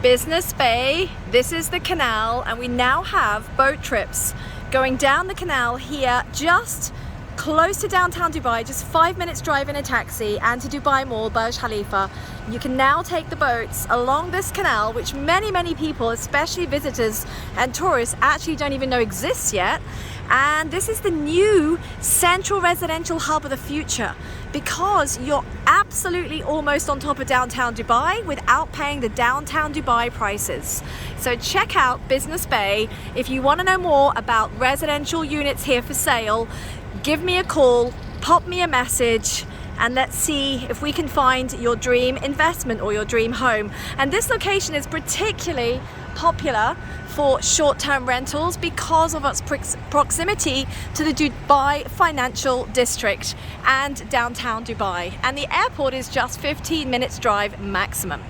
Business Bay, this is the canal, and we now have boat trips going down the canal here, just close to downtown Dubai, just 5 minutes drive in a taxi, and to Dubai Mall, Burj Khalifa. You can now take the boats along this canal, which many people, especially visitors and tourists, actually don't even know exists yet. And this is the new central residential hub of the future, because you're absolutely almost on top of downtown Dubai without paying the downtown Dubai prices. So check out Business Bay. If you want to know more about residential units here for sale, give me a call, pop me a message, and let's see if we can find your dream investment or your dream home. And this location is particularly popular for short-term rentals because of its proximity to the Dubai Financial District and downtown Dubai. And the airport is just 15 minutes drive maximum.